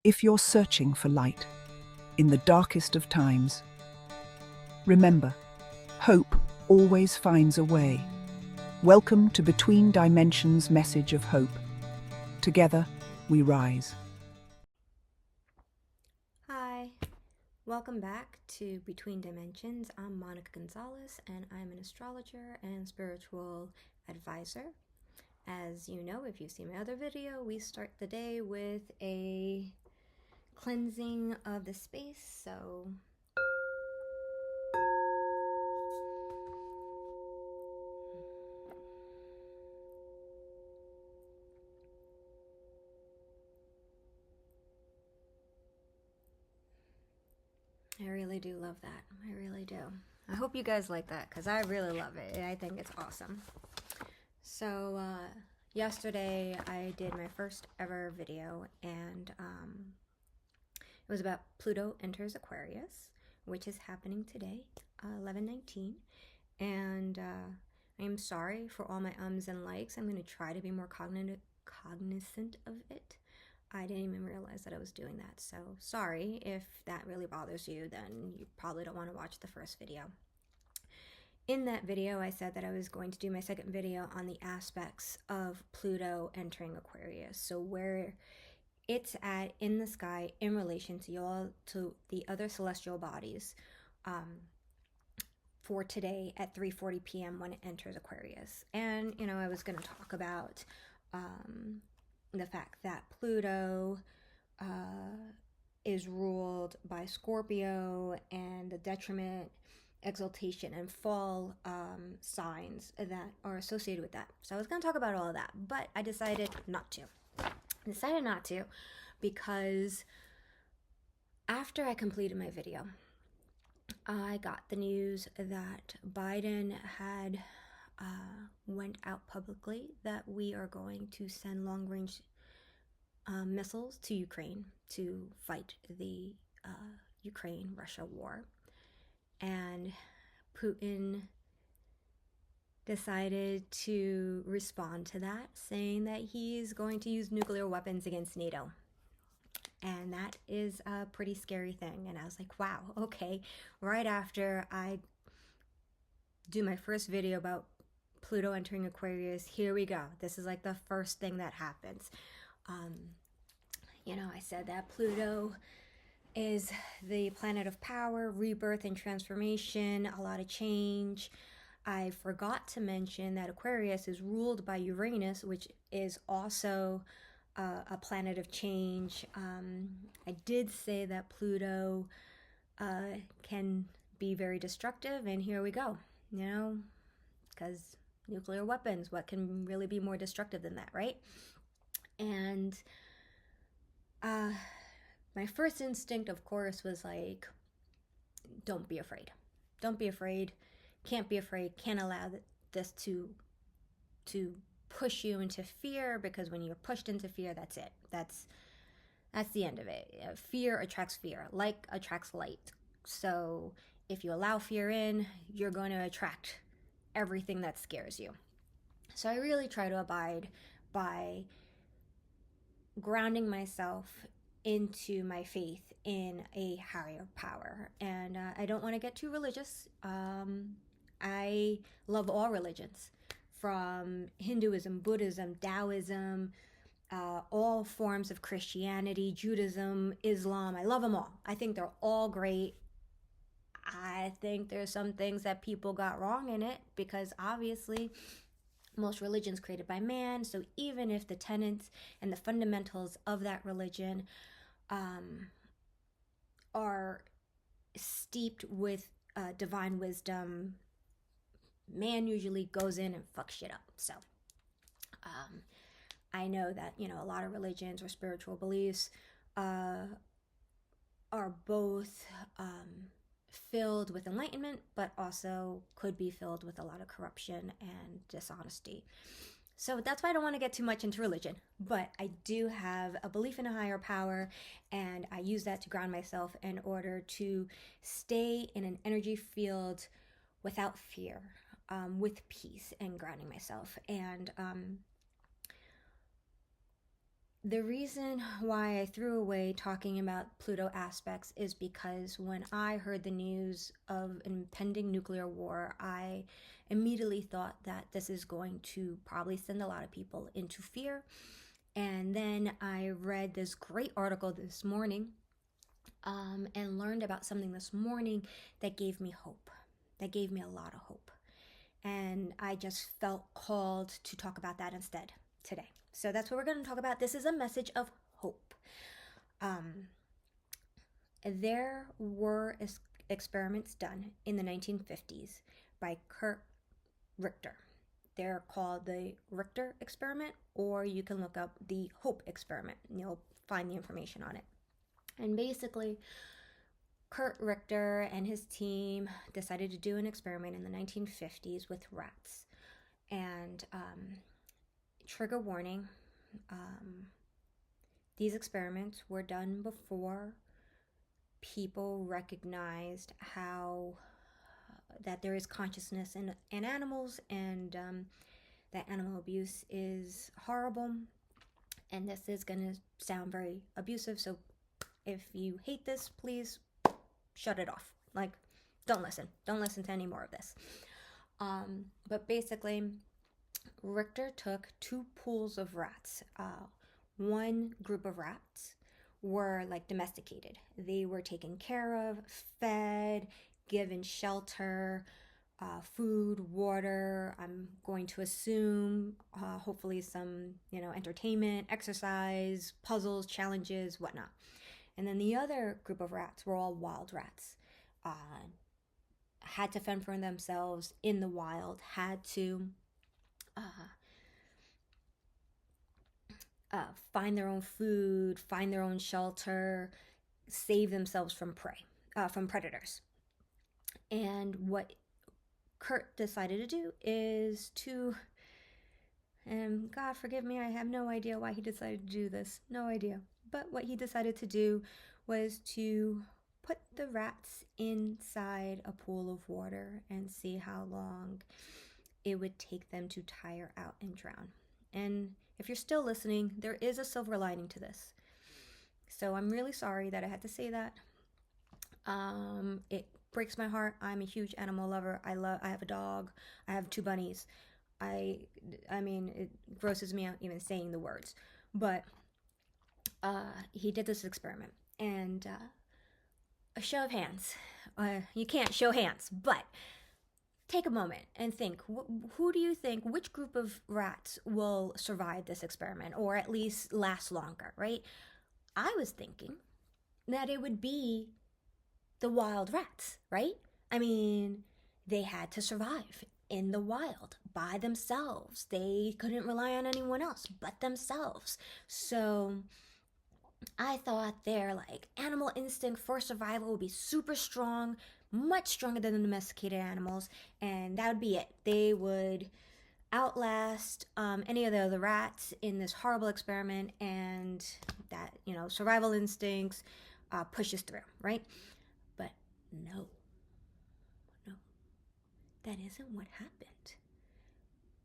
if you're searching for light in the darkest of times, remember, hope always finds a way. Welcome to Between Dimensions' message of hope. Together, we rise. Hi, welcome back to Between Dimensions. I'm Monica Gonzalez, and I'm an astrologer and spiritual advisor. As you know, if you've seen my other video, we start the day with a cleansing of the space. So I really do love that. I really do. I hope you guys like that because I really love it. I think it's awesome. So yesterday I did my first ever video, and it was about Pluto enters Aquarius, which is happening today, 11/19. And I am sorry for all my ums and likes. I'm going to try to be more cognizant of it. I didn't even realize that I was doing that. So sorry if that really bothers you, then you probably don't want to watch the first video. In that video, I said that I was going to do my second video on the aspects of Pluto entering Aquarius. So where it's at in the sky in relation to the other celestial bodies for today at 3:40 p.m. when it enters Aquarius. And, I was going to talk about the fact that Pluto is ruled by Scorpio, and the detriment, exaltation, and fall signs that are associated with that. So I was going to talk about all of that, but I decided not to. Because after I completed my video, I got the news that Biden had went out publicly that we are going to send long-range missiles to Ukraine to fight the Ukraine-Russia war. And Putin decided to respond to that, saying that he's going to use nuclear weapons against NATO. And that is a pretty scary thing. And I was like, wow, okay. Right after I do my first video about Pluto entering Aquarius, here we go. This is like the first thing that happens. I said that Pluto is the planet of power, rebirth, and transformation, a lot of change. I forgot to mention that Aquarius is ruled by Uranus, which is also a planet of change. I did say that Pluto can be very destructive, and here we go, because nuclear weapons, what can really be more destructive than that, right? And my first instinct, of course, was like, don't be afraid. Don't be afraid. Can't be afraid. Can't allow this to push you into fear, because when you're pushed into fear, that's it. That's the end of it. Fear attracts fear. Like attracts light. So if you allow fear in, you're going to attract everything that scares you. So I really try to abide by grounding myself into my faith in a higher power. And I don't want to get too religious. I love all religions, from Hinduism, Buddhism, Taoism, all forms of Christianity, Judaism, Islam. I love them all. I think they're all great. I think there's some things that people got wrong in it, because obviously most religions created by man. So even if the tenets and the fundamentals of that religion are steeped with divine wisdom, man usually goes in and fucks shit up. So I know that, a lot of religions or spiritual beliefs are both filled with enlightenment, but also could be filled with a lot of corruption and dishonesty. So that's why I don't want to get too much into religion, but I do have a belief in a higher power, and I use that to ground myself in order to stay in an energy field without fear, with peace, and grounding myself. And The reason why I threw away talking about Pluto aspects is because when I heard the news of impending nuclear war, I immediately thought that this is going to probably send a lot of people into fear. And then I read this great article this morning, and learned about something this morning that gave me hope, that gave me a lot of hope. And I just felt called to talk about that instead today. So that's what we're going to talk about. This is a message of hope. There were experiments done in the 1950s by Kurt Richter. They're called the Richter experiment, or you can look up the Hope experiment and you'll find the information on it. And basically, Kurt Richter and his team decided to do an experiment in the 1950s with rats. And trigger warning, these experiments were done before people recognized how that there is consciousness in animals, and that animal abuse is horrible. And this is going to sound very abusive, so if you hate this, please shut it off. Like, don't listen to any more of this. But basically, Richter took two pools of rats. One group of rats were like domesticated. They were taken care of, fed, given shelter, food, water. I'm going to assume hopefully some, entertainment, exercise, puzzles, challenges, whatnot. And then the other group of rats were all wild rats. Had to fend for themselves in the wild, had to find their own food, find their own shelter, save themselves from from predators. And what Kurt decided to do is and God forgive me, I have no idea why he decided to do this, no idea. But what he decided to do was to put the rats inside a pool of water and see how long it would take them to tire out and drown. And if you're still listening, there is a silver lining to this. So I'm really sorry that I had to say that. It breaks my heart. I'm a huge animal lover. I have a dog. I have 2 bunnies. I mean, it grosses me out even saying the words. But he did this experiment, and a show of hands. You can't show hands, but take a moment and think, who do you think, which group of rats will survive this experiment, or at least last longer, right? I was thinking that it would be the wild rats, right? I mean, they had to survive in the wild by themselves. They couldn't rely on anyone else but themselves. So I thought their animal instinct for survival would be super strong, much stronger than the domesticated animals, and that would be it. They would outlast any of the other rats in this horrible experiment, and that, survival instincts pushes through, right? But no, that isn't what happened.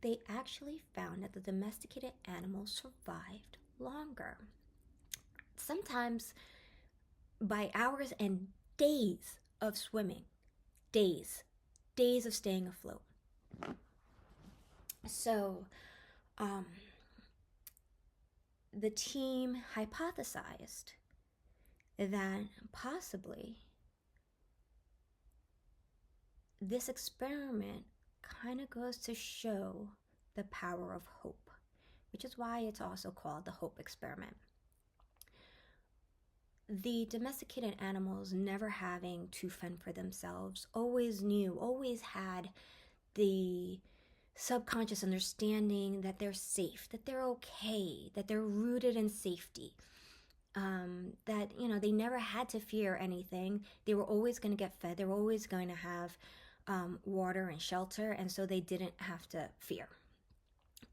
They actually found that the domesticated animals survived longer. Sometimes by hours and days of swimming, days of staying afloat. So the team hypothesized that possibly this experiment kind of goes to show the power of hope, which is why it's also called the Hope experiment. The domesticated animals, never having to fend for themselves, always had the subconscious understanding that they're safe, that they're okay, that they're rooted in safety, that, they never had to fear anything. They were always going to get fed. They were always going to have water and shelter, and so they didn't have to fear.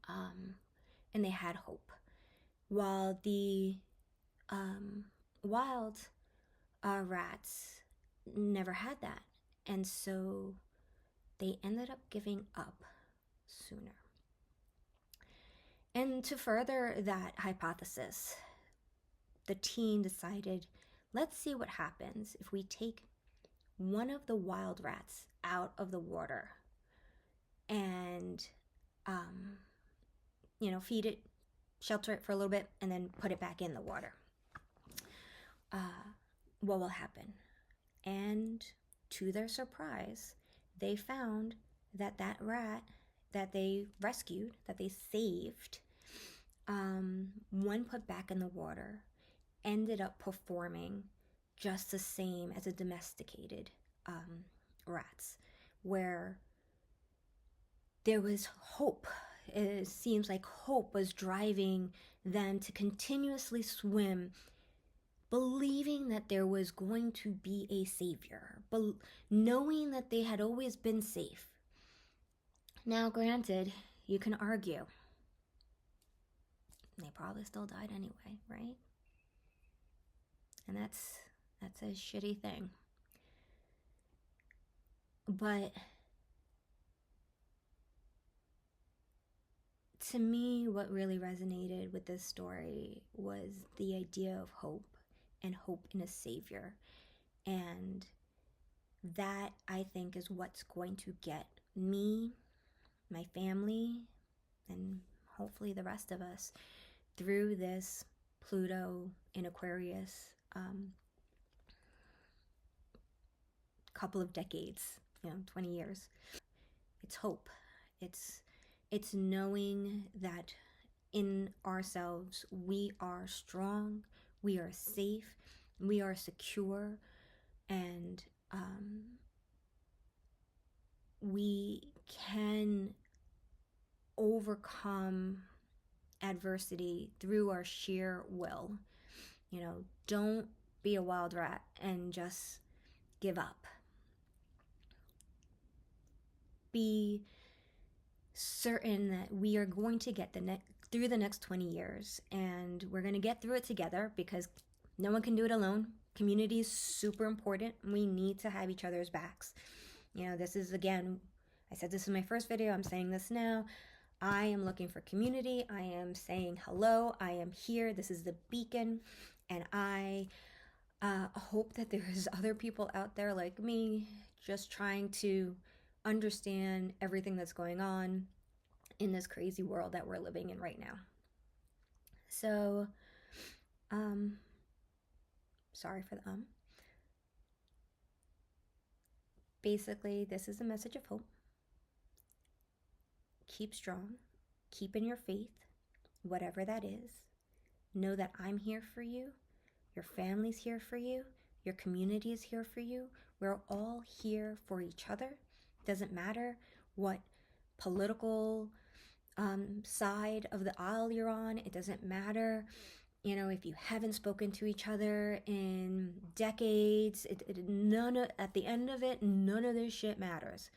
And they had hope. While the wild rats never had that, and so they ended up giving up sooner. And to further that hypothesis, the team decided, let's see what happens if we take one of the wild rats out of the water and, feed it, shelter it for a little bit, and then put it back in the water. What will happen? And to their surprise, they found that that rat that they rescued, that they saved, when put back in the water, ended up performing just the same as a domesticated rats, where there was hope. It seems like hope was driving them to continuously swim, believing that there was going to be a savior, knowing that they had always been safe. Now, granted, you can argue they probably still died anyway, right? And that's a shitty thing. But to me, what really resonated with this story was the idea of hope and hope in a savior. And that, I think, is what's going to get me, my family, and hopefully the rest of us through this Pluto in Aquarius couple of decades, 20 years. It's hope. It's knowing that in ourselves we are strong, we are safe, we are secure, and we can overcome adversity through our sheer will. Don't be a wild rat and just give up. Be certain that we are going to get through the next 20 years, and we're going to get through it together, because no one can do it alone. Community is super important. We need to have each other's backs. This is, again, I said this in my first video, I'm saying this now. I am looking for community. I am saying hello. I am here. This is the beacon. And I hope that there's other people out there like me, just trying to understand everything that's going on in this crazy world that we're living in right now. So, sorry for the Basically, this is a message of hope. Keep strong. Keep in your faith, whatever that is. Know that I'm here for you. Your family's here for you. Your community is here for you. We're all here for each other. Doesn't matter what political side of the aisle you're on. It doesn't matter, if you haven't spoken to each other in decades. At the end of it, none of this shit matters.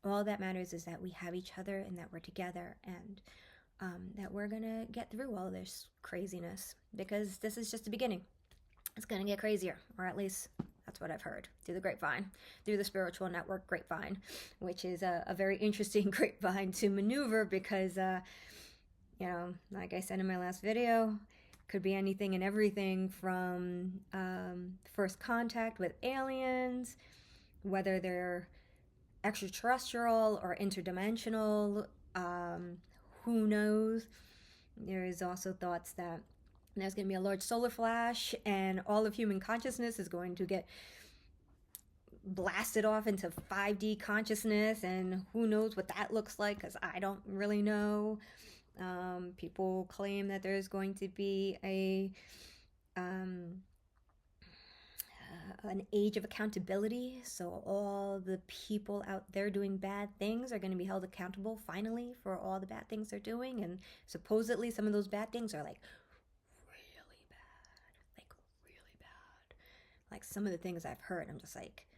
All that matters is that we have each other and that we're together, and that we're gonna get through all this craziness, because this is just the beginning. It's gonna get crazier, or at least that's what I've heard through the grapevine, through the spiritual network grapevine, which is a very interesting grapevine to maneuver, because, like I said in my last video, could be anything and everything from first contact with aliens, whether they're extraterrestrial or interdimensional, who knows. There is also thoughts that there's going to be a large solar flash and all of human consciousness is going to get blasted off into 5D consciousness, and who knows what that looks like, because I don't really know. People claim that there's going to be an age of accountability, so all the people out there doing bad things are going to be held accountable finally for all the bad things they're doing. And supposedly some of those bad things are like really bad. Like some of the things I've heard, I'm just like,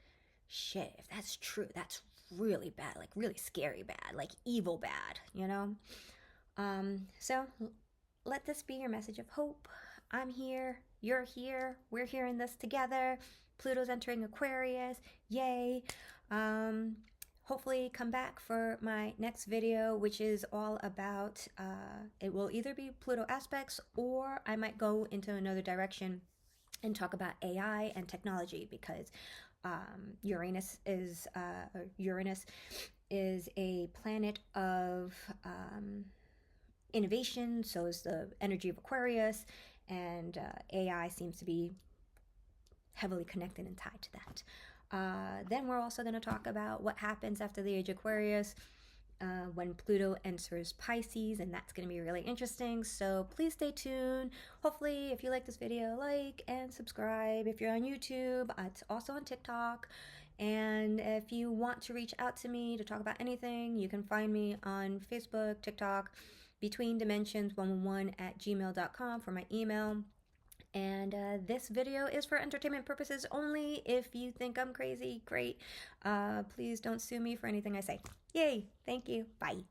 shit, if that's true, that's really bad, like really scary bad, like evil bad, so let this be your message of hope. I'm here, you're here, we're here in this together. Pluto's entering Aquarius, yay. hopefully come back for my next video, which is all about, it will either be Pluto aspects, or I might go into another direction and talk about AI and technology, because Uranus is a planet of innovation. So is the energy of Aquarius, and AI seems to be heavily connected and tied to that. Then we're also going to talk about what happens after the age of Aquarius when Pluto enters Pisces, and that's going to be really interesting. So please stay tuned. Hopefully, if you like this video, like and subscribe. If you're on YouTube, it's also on TikTok. And if you want to reach out to me to talk about anything, you can find me on Facebook, TikTok, betweendimensions111@gmail.com for my email. And this video is for entertainment purposes only. If you think I'm crazy, great. Please don't sue me for anything I say. Yay! Thank you. Bye.